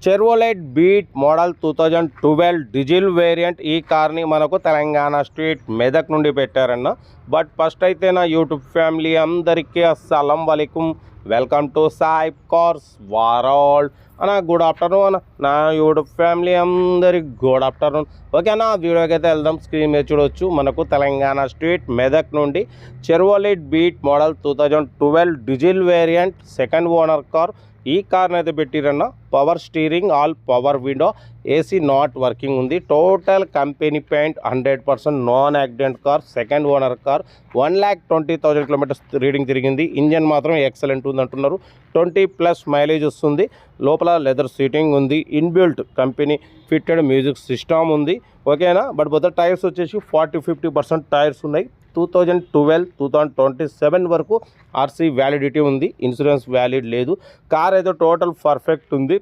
చెర్వోలెట్ Beat model 2012 diesel variant. ఈ కార్ని మనకు తెలంగాణ స్టేట్ మెదక్ నుండి పెట్టారన్న. బట్ ఫస్ట్ అయితే నా యూట్యూబ్ ఫ్యామిలీ అందరికీ అస్సలం వలైకుం, వెల్కమ్ టు సాయిబ్ కార్స్ వరల్డ్ అన్న. గుడ్ ఆఫ్టర్నూన్ అన్న. నా యూట్యూబ్ ఫ్యామిలీ అందరికి గుడ్ ఆఫ్టర్నూన్. ఓకేనా, వీడియోకి అయితే వెళ్దాం. స్క్రీన్ మీద చూడవచ్చు, మనకు తెలంగాణ స్టేట్ మెదక్ నుండి Chevrolet Beat model 2012 diesel variant second owner car. ఈ కార్ని అయితే పెట్టిరన్న. Power steering, all power window, AC not working ఉంది. Total company paint, 100% non accident car, second owner car. 1,20,000 kilometres reading తిరిగింది. ఇంజన్ మాత్రం ఎక్సలెంట్ ఉంది అంటున్నారు. 20+ మైలేజ్ వస్తుంది. లోపల లెదర్ సీటింగ్ ఉంది. Inbuilt company fitted music system ఉంది. ఓకేనా. బట్ బొత్త టైర్స్ వచ్చేసి 40-50% టైర్స్ ఉన్నాయి. 2012, 2027 వరకు ఆర్సీ వ్యాలిడిటీ ఉంది. ఇన్సూరెన్స్ వ్యాలిడ్ లేదు. కార్ అయితే టోటల్ పర్ఫెక్ట్ ఉంది.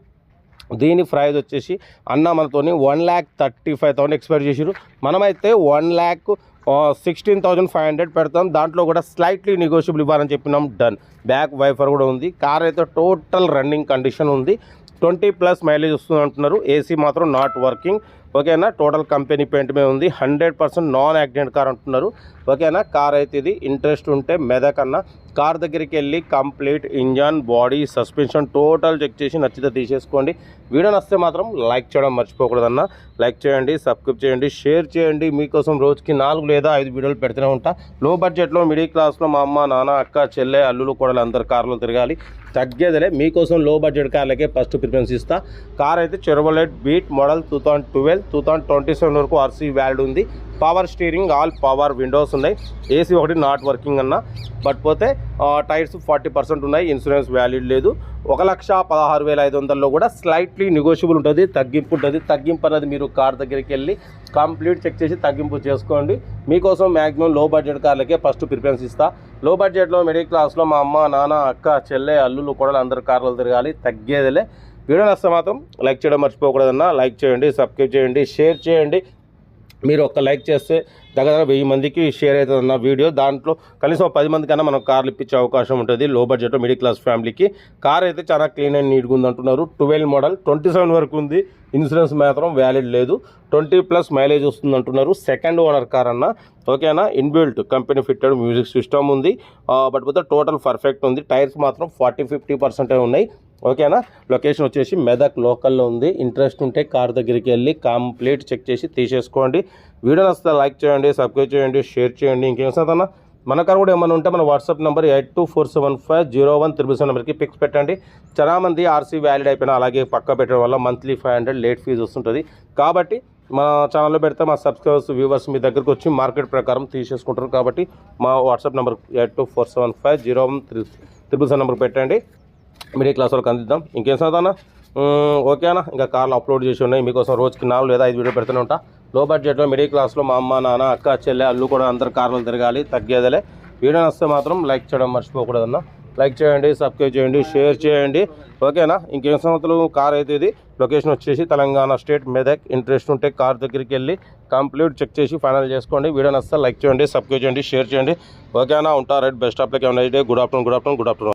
దీని ప్రైస్ వచ్చేసి అన్న మనతోని 1,35,000 ఎక్స్పెక్ట్ చేసారు. మనమైతే 1,16,500 పెడతాం. దాంట్లో కూడా స్లైట్లీ నెగోషియబుల్ ఇవ్వాలని చెప్పినాం. డన్. బ్యాక్ వైఫర్ కూడా ఉంది. కార్ అయితే టోటల్ రన్నింగ్ కండిషన్ ఉంది. 20+ మైలేజ్ వస్తుంది అంటున్నారు. ఏసీ మాత్రం నాట్ వర్కింగ్. ఓకేనా. టోటల్ కంపెనీ పెయింట్ మీద ఉంది. 100% నాన్ యాక్సిడెంట్ కార్ అంటున్నారు. ఓకేనా. కార్ అయితే ఇది ఇంట్రెస్ట్ ఉంటే మెదక్ అన్న కార్ దగ్గరికి వెళ్ళి complete engine, body, suspension total check చేసి నచ్చితే తీసేసుకోండి. వీడియో నచ్చితే మాత్రం లైక్ చేయడం మర్చిపోకూడదన్న. లైక్ చేయండి, సబ్స్క్రైబ్ చేయండి, షేర్ చేయండి. మీకోసం రోజుకి 4 లేదా 5 వీడియోలు పెడుతూనే ఉంటా. లో బడ్జెట్లో మిడిల్ క్లాస్లో మా అమ్మ, నాన్న, అక్క, చెల్లె, అల్లులు, కోడలు అందరు కార్లు తిరగాలి. తగ్గేదిలే. మీకోసం లో బడ్జెట్ కార్లకే ఫస్ట్ ప్రిఫరెన్స్ ఇస్తా. కార్ అయితే చెర్వోలెట్ బీట్ మోడల్ 2012, 2027 వరకు ఆర్సీ వ్యాలిడ్ ఉంది. Power steering, all power Windows ఉన్నాయి. ఏసీ ఒకటి నాట్ వర్కింగ్ అన్న. బట్ పోతే టైర్స్ 40% ఉన్నాయి. ఇన్సూరెన్స్ వ్యాలిడ్ లేదు. 1,16,500లో కూడా స్లైట్లీ నెగోషియబుల్ ఉంటుంది. తగ్గింపు ఉంటుంది. తగ్గింపు అనేది మీరు కార్ దగ్గరికి వెళ్ళి కంప్లీట్ చెక్ చేసి తగ్గింపు చేసుకోండి. మీకోసం మ్యాక్సిమం లో బడ్జెట్ కార్లకే ఫస్ట్ ప్రిఫరెన్స్ ఇస్తా. లో బడ్జెట్లో మిడిల్ క్లాస్లో మా అమ్మ, నాన్న, అక్క, చెల్లె, అల్లులు, కోడలు అందరు కార్లు తిరగాలి. తగ్గేదిలే. వీడియో నచ్చితే మాత్రం లైక్ చేయడం మర్చిపోకూడదన్న. లైక్ చేయండి, సబ్స్క్రైబ్ చేయండి, షేర్ చేయండి. మీరు ఒక్క లైక్ చేస్తే దగ్గర 1000 మందికి షేర్ అవుతుందన్న వీడియో. దాంట్లో కనీసం 10 మంది కన్నా మనం కార్లు ఇప్పించే అవకాశం ఉంటుంది. లో బడ్జెట్ మిడిల్ క్లాస్ ఫ్యామిలీకి. కార్ అయితే చాలా క్లీన్ అండ్ నీట్గా ఉంది అంటున్నారు. 12 మోడల్, 27 వరకు ఉంది. ఇన్సూరెన్స్ మాత్రం వ్యాలిడ్ లేదు. 20+ మైలేజ్ వస్తుంది అంటున్నారు. సెకండ్ ఓనర్ కార్ అన్న. ఓకేనా. Inbuilt company fitted music system ఉంది. బట్ పోతే టోటల్ పర్ఫెక్ట్ ఉంది. టైర్స్ మాత్రం 40-50% ఉన్నాయి. ఓకేనా. లొకేషన్ వచ్చేసి మెదక్ లోకల్లో ఉంది. ఇంట్రెస్ట్ ఉంటే కార్ దగ్గరికి వెళ్ళి కంప్లీట్ చెక్ చేసి తీసేసుకోండి. వీడియో నచ్చితే లైక్ చేయండి, సబ్స్క్రైబ్ చేయండి, షేర్ చేయండి. ఇంకేం సార్ మన కార్ కూడా ఏమైనా ఉంటే మన వాట్సాప్ నెంబర్ 8247501377 నెంబర్కి పిక్స్ పెట్టండి. చాలామంది ఆర్సీ వ్యాలిడ్ అయిపోయినా అలాగే పక్క పెట్టడం వల్ల మంత్లీ 500 లేట్ ఫీజు వస్తుంటుంది. కాబట్టి మా ఛానల్లో పెడితే మా సబ్స్క్రైబర్స్, వ్యూవర్స్ మీ దగ్గరకు వచ్చి మార్కెట్ ప్రకారం తీసేసుకుంటారు. కాబట్టి మా వాట్సాప్ నెంబర్ 8247501377 నెంబర్ పెట్టండి. మిడిల్ క్లాస్ వాళ్ళకి అందిద్దాం. ఇంకేం సార్ ఓకేనా. ఇంకా కార్లు అప్లోడ్ చేసి ఉన్నాయి. మీకోసం రోజుకి 4 లేదా 5 వీడియో పెడుతూనే ఉంటా. లో బడ్జెట్లో మిడిల్ క్లాస్లో మా అమ్మ, నాన్న, అక్క, చెల్లె, అల్లు కూడా అందరు కార్లు తిరగాలి. తగ్గేదలే. వీడియో నచ్చితే మాత్రం లైక్ చేయడం మర్చిపోకూడదన్న. లైక్ చేయండి, సబ్స్క్రైబ్ చేయండి, షేర్ చేయండి. ఓకేనా. ఇంకేం సంగతులు. కార్ అయితే ఇది లొకేషన్ వచ్చేసి తెలంగాణ స్టేట్ మెదక్. ఇంట్రెస్ట్ ఉంటే కార్ దగ్గరికి వెళ్ళి కంప్లీట్ చెక్ చేసి ఫైనల్ చేసుకోండి. వీడియో నచ్చితే లైక్ చేయండి, సబ్స్క్రైబ్ చేయండి, షేర్ చేయండి. ఓకేనా. ఉంటా. Right. Best of luck. Good afternoon.